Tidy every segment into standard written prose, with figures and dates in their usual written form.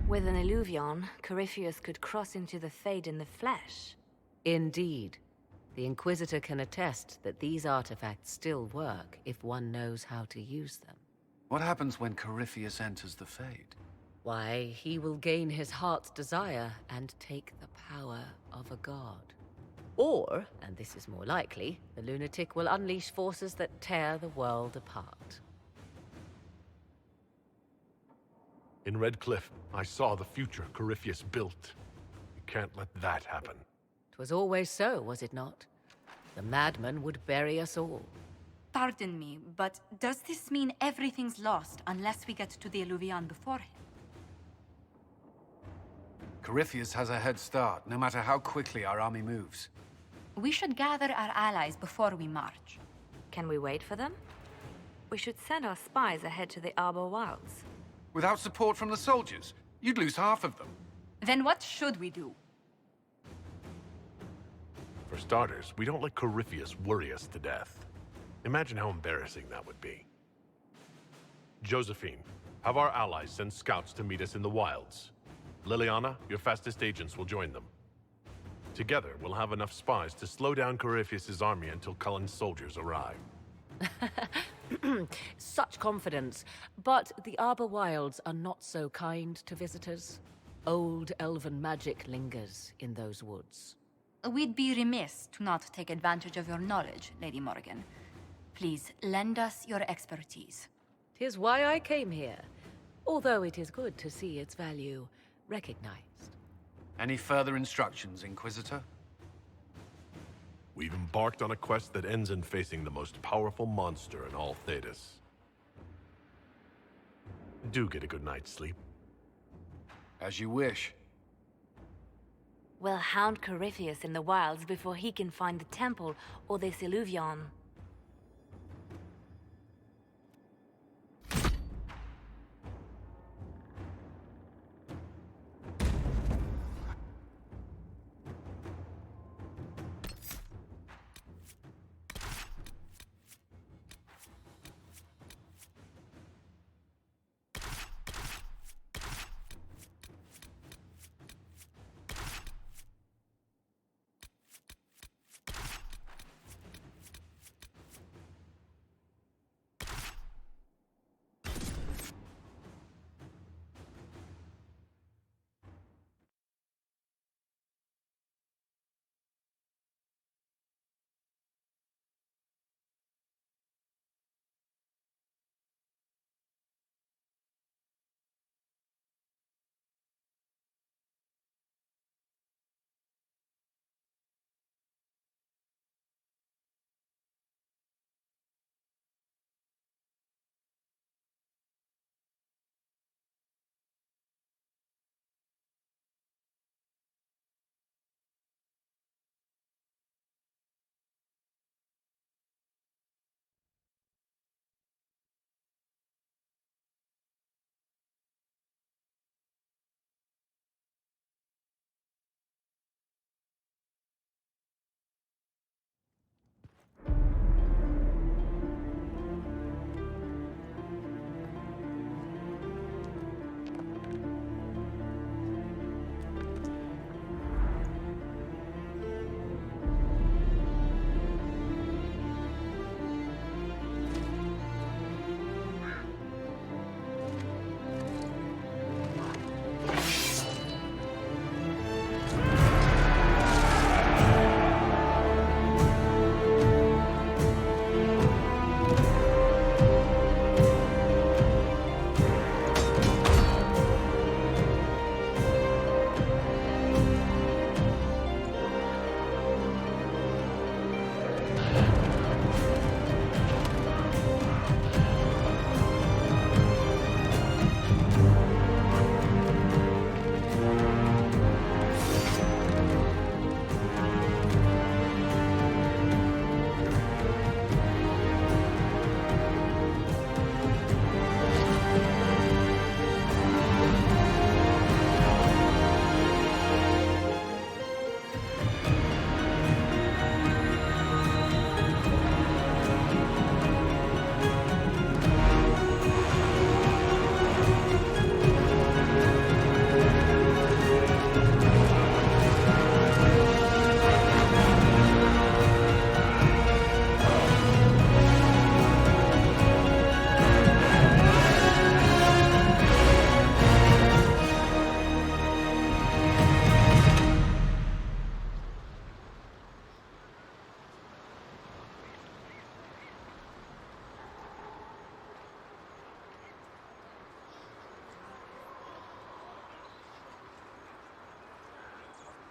With an Illuvion, Corypheus could cross into the Fade in the flesh. Indeed. The Inquisitor can attest that these artifacts still work if one knows how to use them. What happens when Corypheus enters the Fade? Why, he will gain his heart's desire and take the power of a god. Or, and this is more likely, the lunatic will unleash forces that tear the world apart. In Red Cliff, I saw the future Corypheus built. You can't let that happen. 'Twas always so, was it not? The madman would bury us all. Pardon me, but does this mean everything's lost unless we get to the Illuvion before him? Corypheus has a head start, no matter how quickly our army moves. We should gather our allies before we march. Can we wait for them? We should send our spies ahead to the Arbor Wilds. Without support from the soldiers, you'd lose half of them. Then what should we do? For starters, we don't let Corypheus worry us to death. Imagine how embarrassing that would be. Josephine, have our allies send scouts to meet us in the wilds. Liliana, your fastest agents will join them. Together, we'll have enough spies to slow down Corypheus' army until Cullen's soldiers arrive. Such confidence. But the Arbor Wilds are not so kind to visitors. Old elven magic lingers in those woods. We'd be remiss to not take advantage of your knowledge, Lady Morgan. Please, lend us your expertise. 'Tis why I came here, although it is good to see its value recognized. Any further instructions, Inquisitor? We've embarked on a quest that ends in facing the most powerful monster in all Thedas. Do get a good night's sleep. As you wish. We'll hound Corypheus in the wilds before he can find the temple or this Illuvion.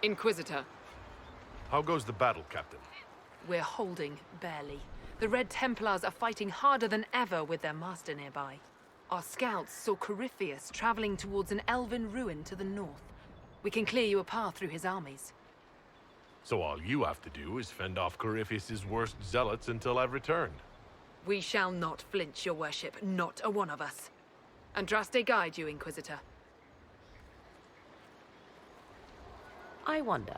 Inquisitor. How goes the battle, Captain? We're holding, barely. The Red Templars are fighting harder than ever with their master nearby. Our scouts saw Corypheus traveling towards an elven ruin to the north. We can clear you a path through his armies. So all you have to do is fend off Corypheus' worst zealots until I've returned. We shall not flinch, your worship, not a one of us. Andraste guide you, Inquisitor. I wonder,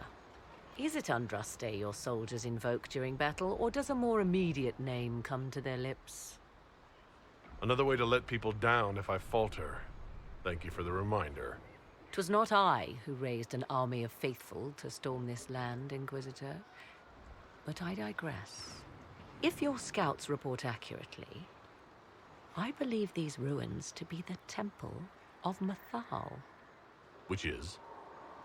is it Andraste your soldiers invoke during battle, or does a more immediate name come to their lips? Another way to let people down if I falter. Thank you for the reminder. 'Twas not I who raised an army of faithful to storm this land, Inquisitor. But I digress. If your scouts report accurately, I believe these ruins to be the Temple of Mathal. Which is?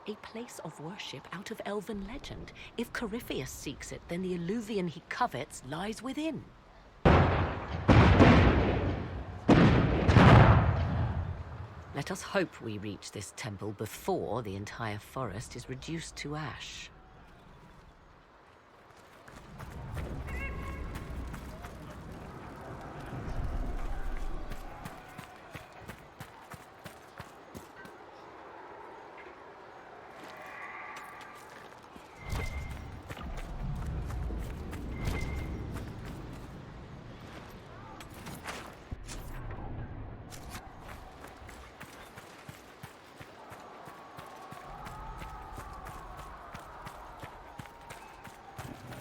A place of worship out of elven legend. If Corypheus seeks it, then the alluvion he covets lies within. Let us hope we reach this temple before the entire forest is reduced to ash.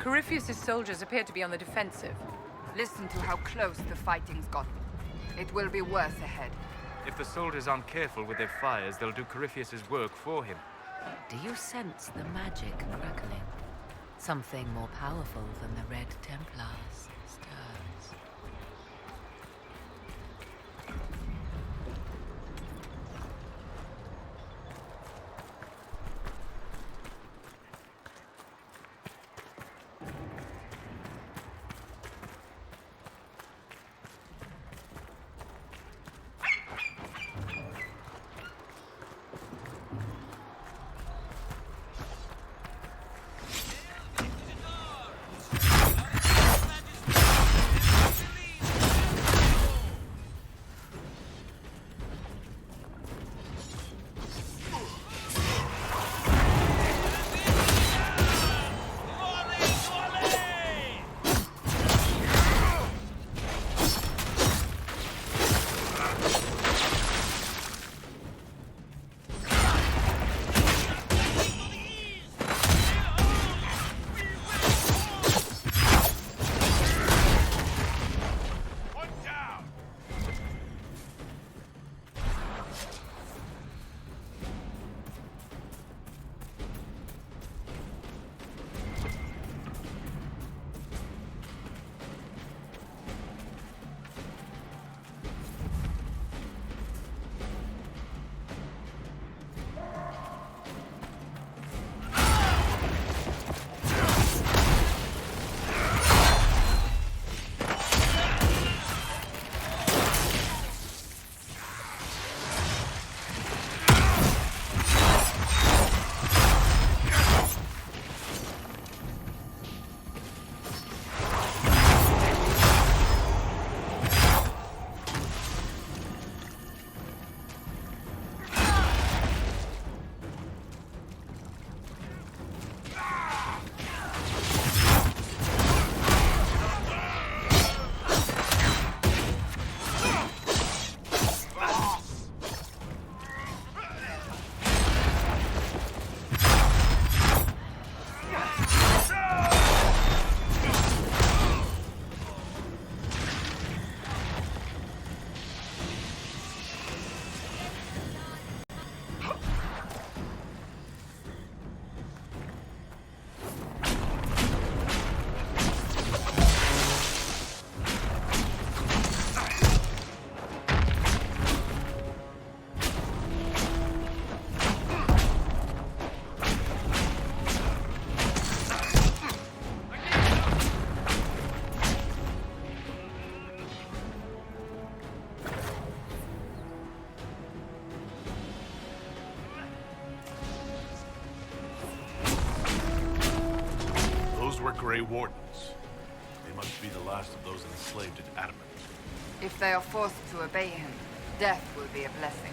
Corypheus' soldiers appear to be on the defensive. Listen to how close the fighting's gotten. It will be worse ahead. If the soldiers aren't careful with their fires, they'll do Corypheus' work for him. Do you sense the magic crackling? Something more powerful than the Red Templars stirs. Grey Wardens. They must be the last of those enslaved at Adamant. If they are forced to obey him, death will be a blessing.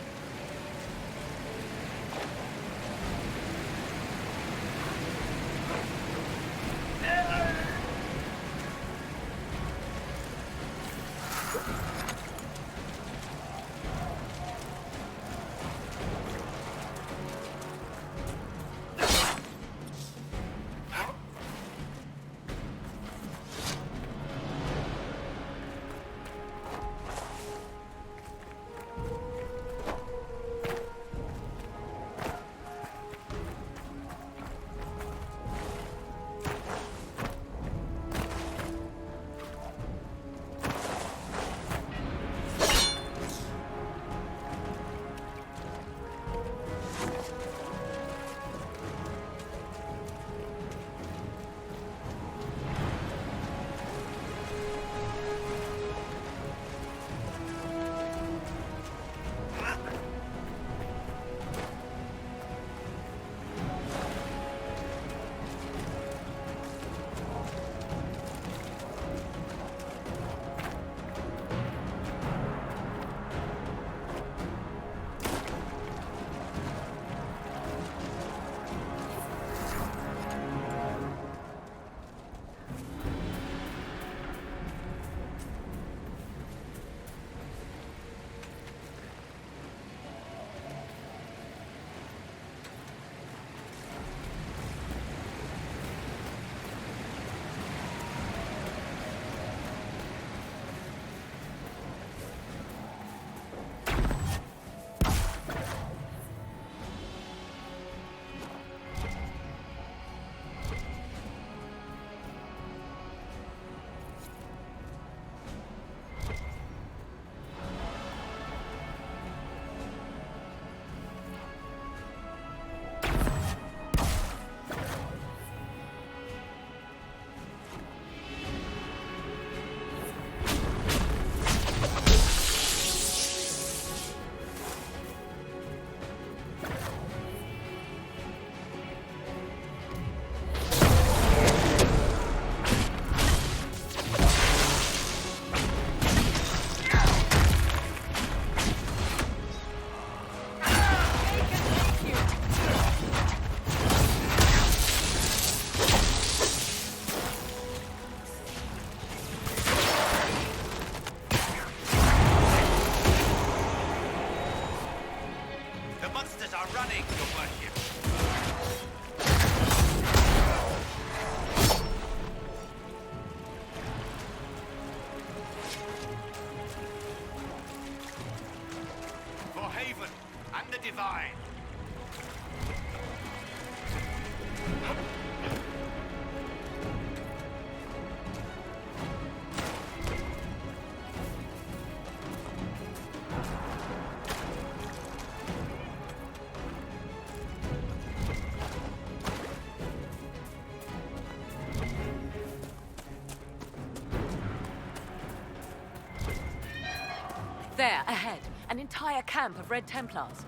There, ahead. An entire camp of Red Templars.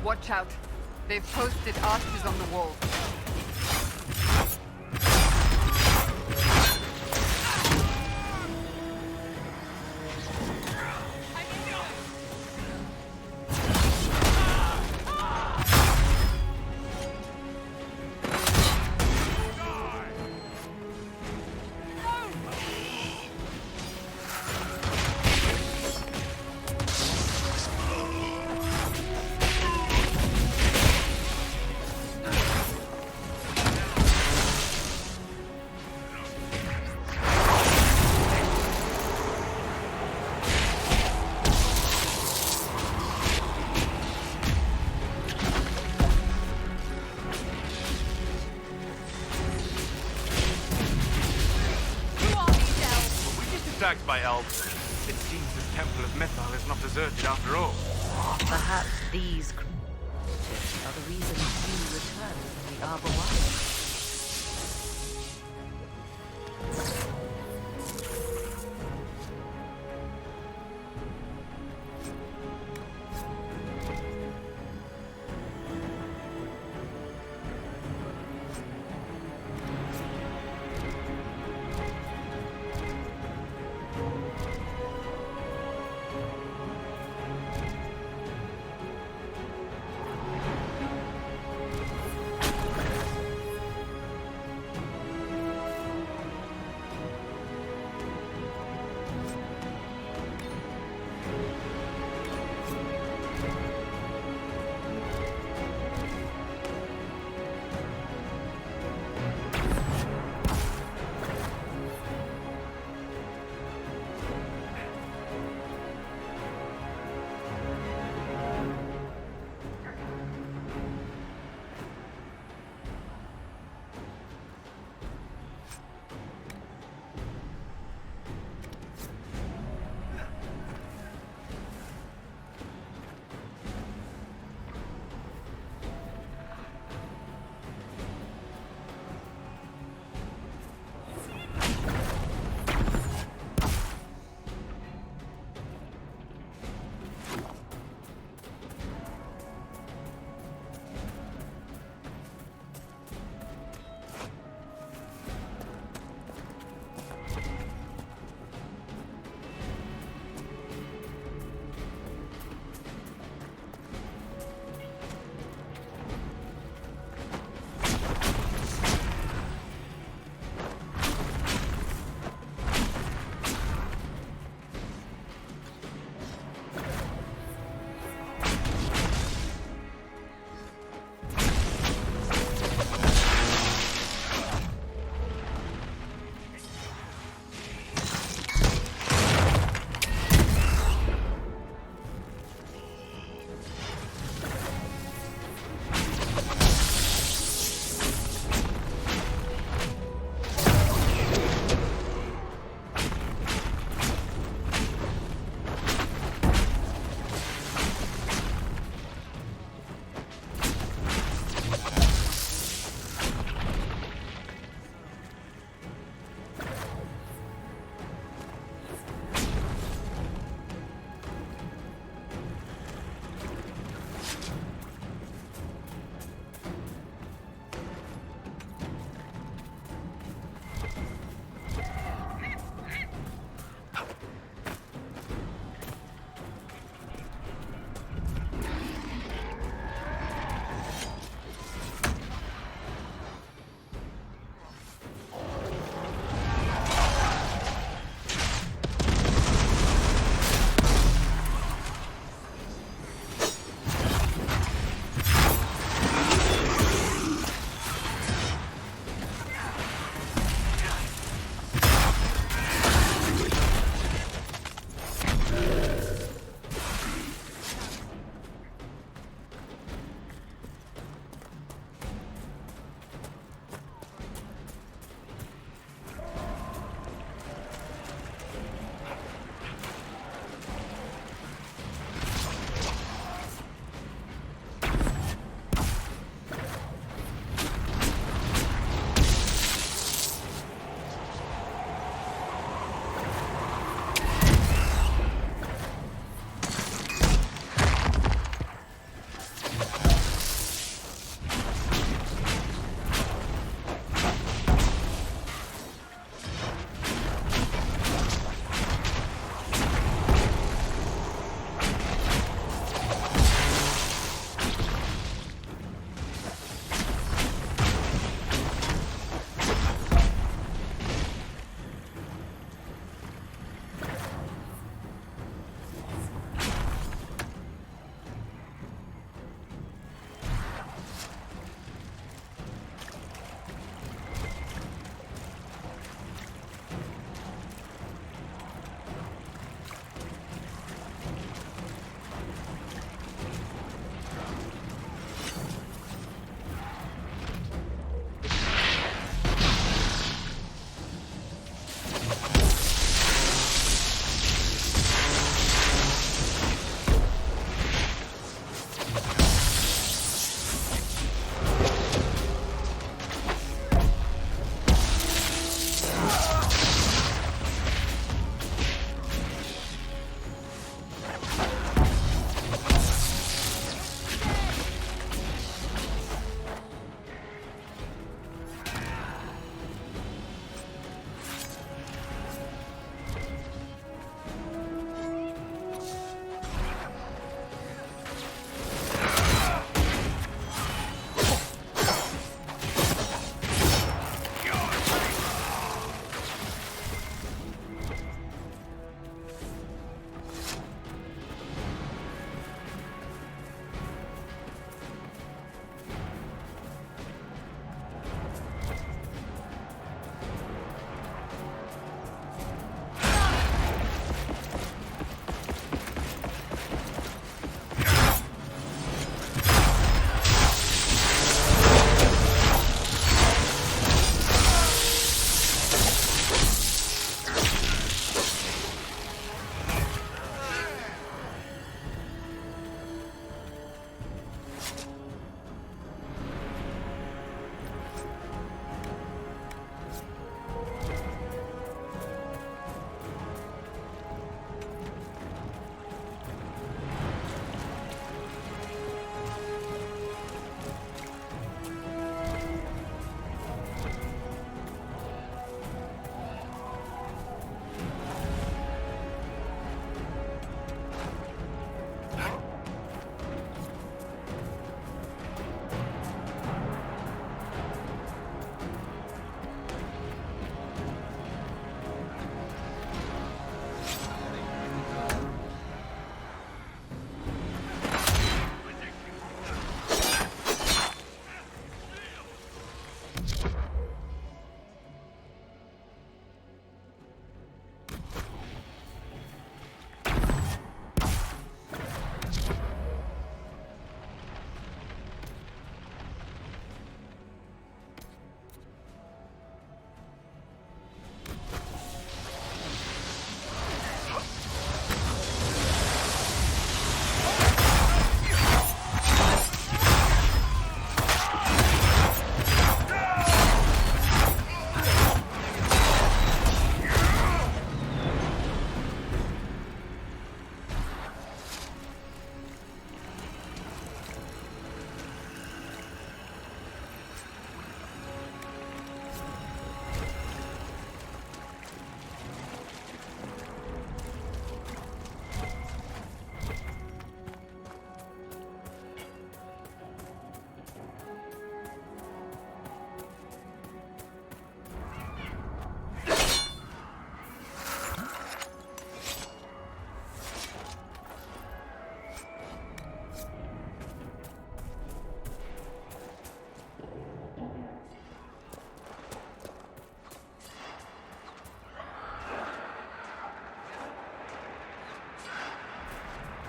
Watch out. They've posted archers on the wall. Attacked by elves. It seems the Temple of Mythal is not deserted after all. Perhaps these creatures are the reason you returned from the Arbor Wild.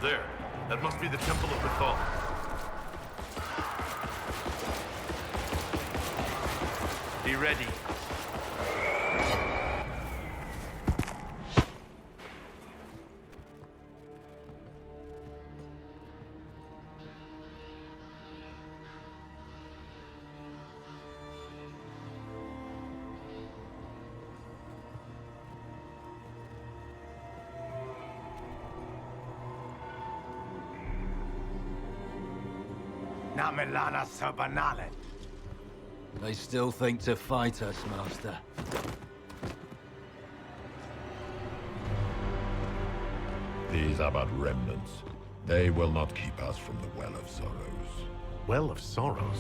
There. That must be the Temple of Mythal. Be ready. Namelana Sabanale. They still think to fight us, Master. These are but remnants. They will not keep us from the Well of Sorrows. Well of Sorrows?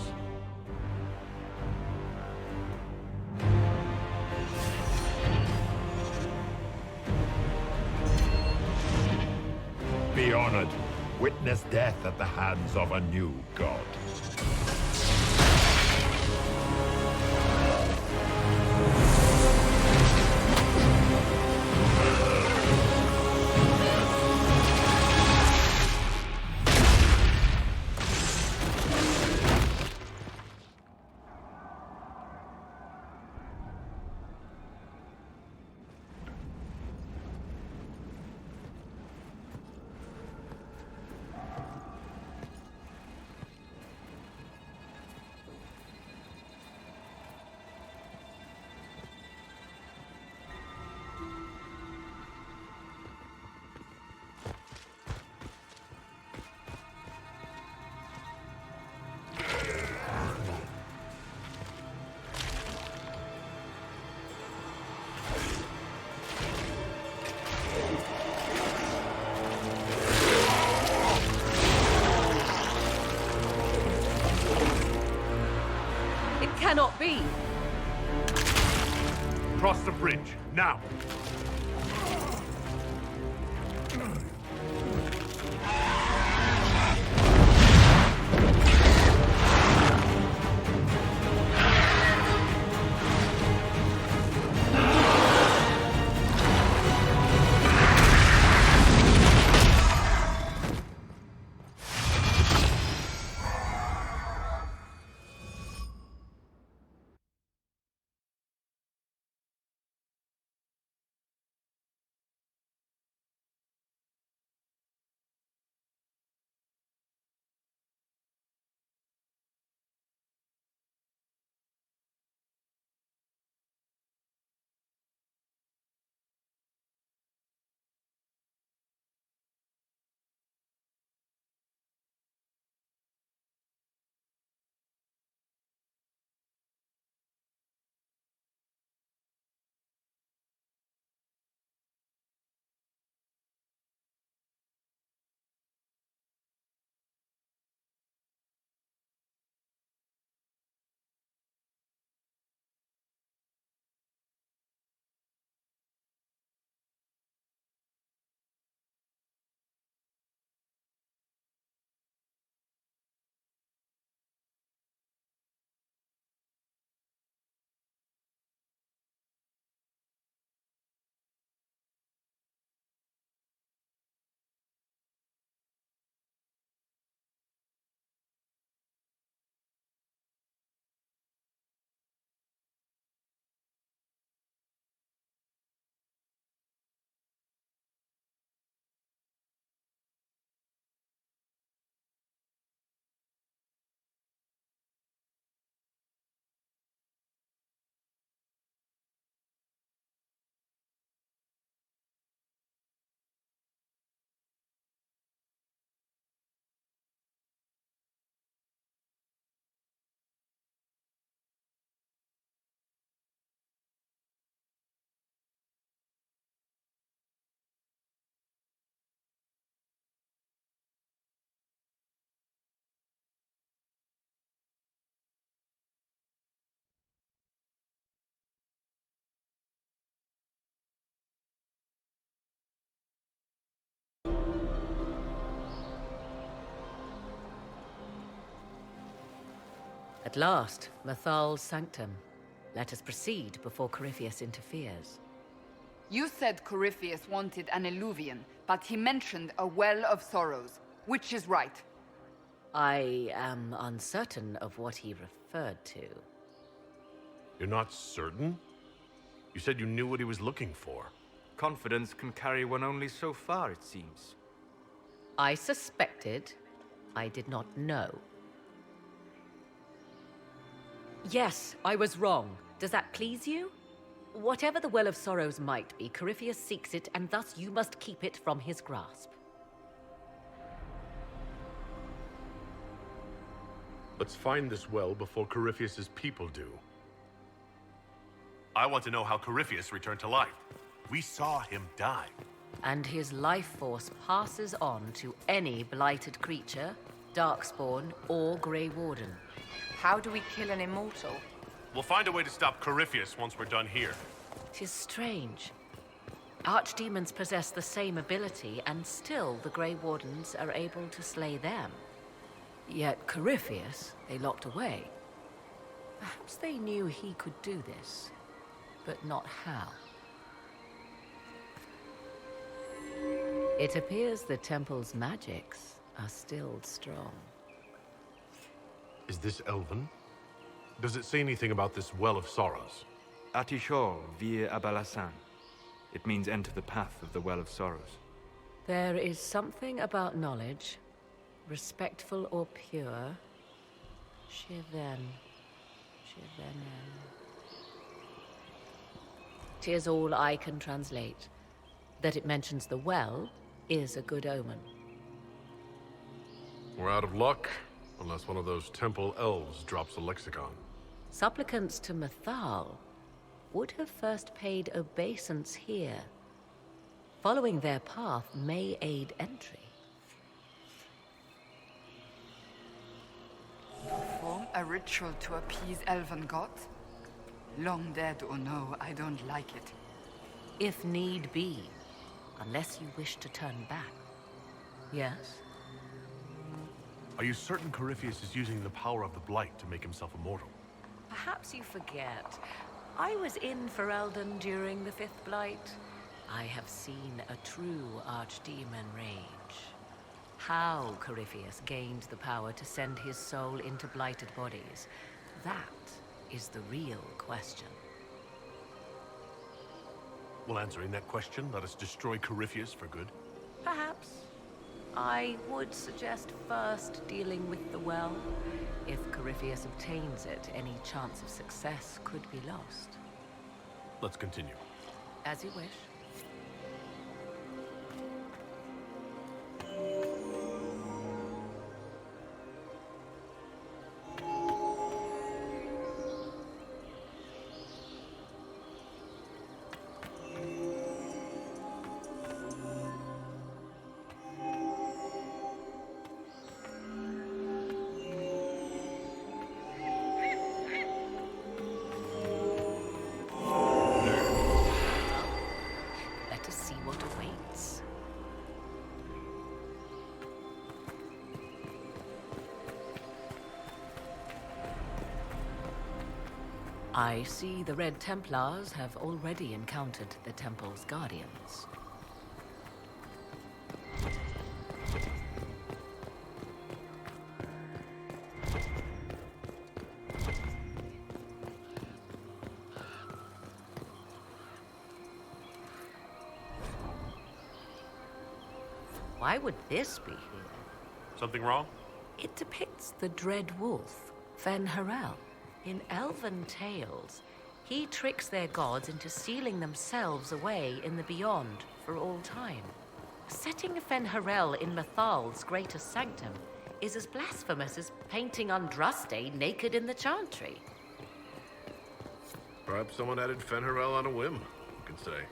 Be honored. Witness death at the hands of a new god. Cannot be! Cross the bridge, now! At last, Mythal's sanctum. Let us proceed before Corypheus interferes. You said Corypheus wanted an Eluvian, but he mentioned a Well of Sorrows. Which is right? I am uncertain of what he referred to. You're not certain? You said you knew what he was looking for. Confidence can carry one only so far, it seems. I suspected. I did not know. Yes, I was wrong. Does that please you? Whatever the Well of Sorrows might be, Corypheus seeks it, and thus you must keep it from his grasp. Let's find this well before Corypheus's people do. I want to know how Corypheus returned to life. We saw him die. And his life force passes on to any blighted creature, Darkspawn, or Grey Warden. How do we kill an immortal? We'll find a way to stop Corypheus once we're done here. 'Tis strange. Archdemons possess the same ability, and still the Grey Wardens are able to slay them. Yet Corypheus, they locked away. Perhaps they knew he could do this, but not how. It appears the temple's magics are still strong. Is this Elven? Does it say anything about this Well of Sorrows? Atishor vir Abalasan. It means enter the path of the Well of Sorrows. There is something about knowledge, respectful or pure. Shivenen. 'Tis all I can translate. That it mentions the well is a good omen. We're out of luck, unless one of those temple elves drops a lexicon. Supplicants to Mythal would have first paid obeisance here. Following their path may aid entry. Perform a ritual to appease elven gods? Long dead or no, I don't like it. If need be, unless you wish to turn back. Yes? Are you certain Corypheus is using the power of the Blight to make himself immortal? Perhaps you forget. I was in Ferelden during the Fifth Blight. I have seen a true archdemon rage. How Corypheus gained the power to send his soul into blighted bodies, that is the real question. Will answering that question let us destroy Corypheus for good? Perhaps. I would suggest first dealing with the well. If Corypheus obtains it, any chance of success could be lost. Let's continue. As you wish. I see the Red Templars have already encountered the temple's guardians. Why would this be here? Something wrong? It depicts the Dread Wolf, Fen-Harel. In elven tales, he tricks their gods into sealing themselves away in the beyond for all time. Setting Fen-Harel in Mythal's greatest sanctum is as blasphemous as painting Andraste naked in the chantry. Perhaps someone added Fen-Harel on a whim, you could say.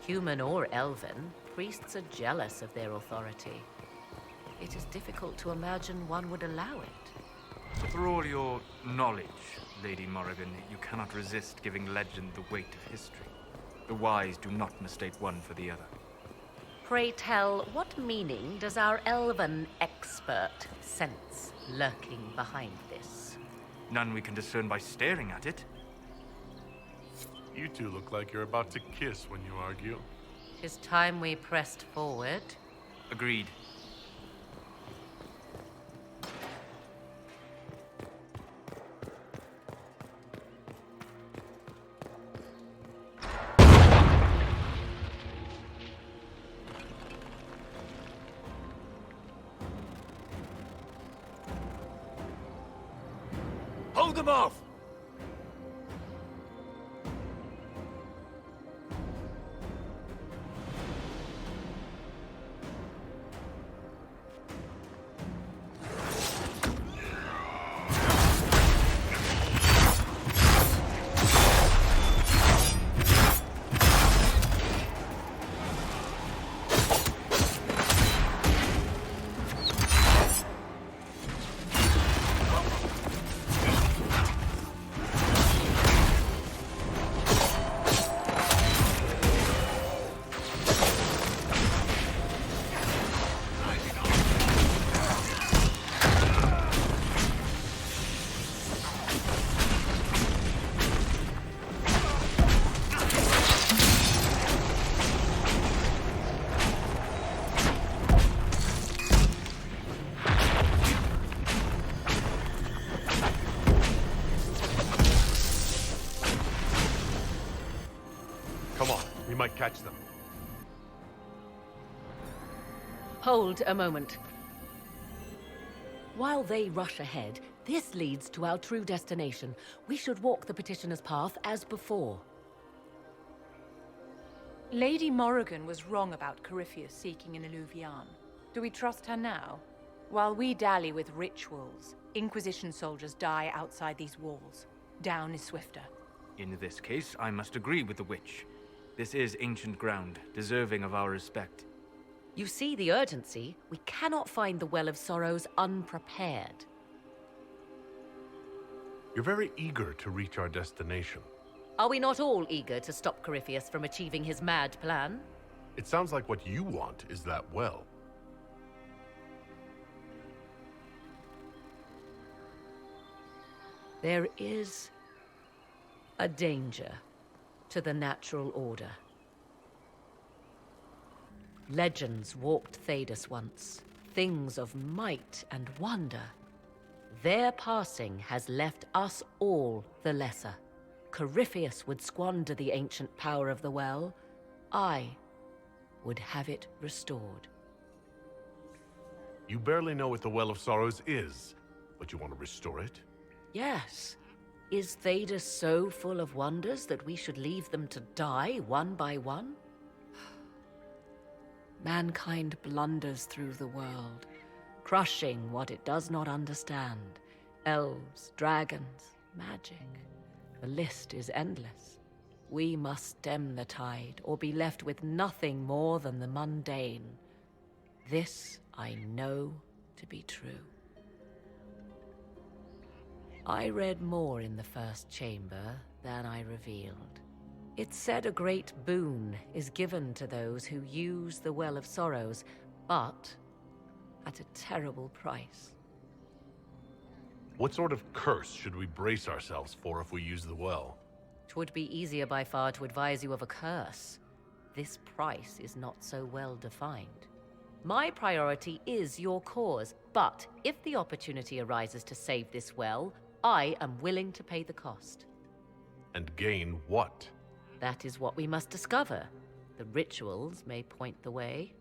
Human or elven, priests are jealous of their authority. It is difficult to imagine one would allow it. For all your knowledge, Lady Morrigan, you cannot resist giving legend the weight of history. The wise do not mistake one for the other. Pray tell, what meaning does our elven expert sense lurking behind this? None we can discern by staring at it. You two look like you're about to kiss when you argue. 'Tis time we pressed forward. Agreed. Hold them off! Come on, we might catch them. Hold a moment. While they rush ahead, this leads to our true destination. We should walk the petitioner's path as before. Lady Morrigan was wrong about Corypheus seeking an Illuvian. Do we trust her now? While we dally with rituals, Inquisition soldiers die outside these walls. Down is swifter. In this case, I must agree with the witch. This is ancient ground, deserving of our respect. You see the urgency? We cannot find the Well of Sorrows unprepared. You're very eager to reach our destination. Are we not all eager to stop Corypheus from achieving his mad plan? It sounds like what you want is that well. There is a danger to the natural order. Legends walked Thedas once, things of might and wonder. Their passing has left us all the lesser. Corypheus would squander the ancient power of the well. I would have it restored. You barely know what the Well of Sorrows is, but you want to restore it? Yes. Is Thedas so full of wonders that we should leave them to die one by one? Mankind blunders through the world, crushing what it does not understand. Elves, dragons, magic. The list is endless. We must stem the tide, or be left with nothing more than the mundane. This I know to be true. I read more in the first chamber than I revealed. It said a great boon is given to those who use the Well of Sorrows, but at a terrible price. What sort of curse should we brace ourselves for if we use the well? 'Twould be easier by far to advise you of a curse. This price is not so well defined. My priority is your cause, but if the opportunity arises to save this well, I am willing to pay the cost. And gain what? That is what we must discover. The rituals may point the way.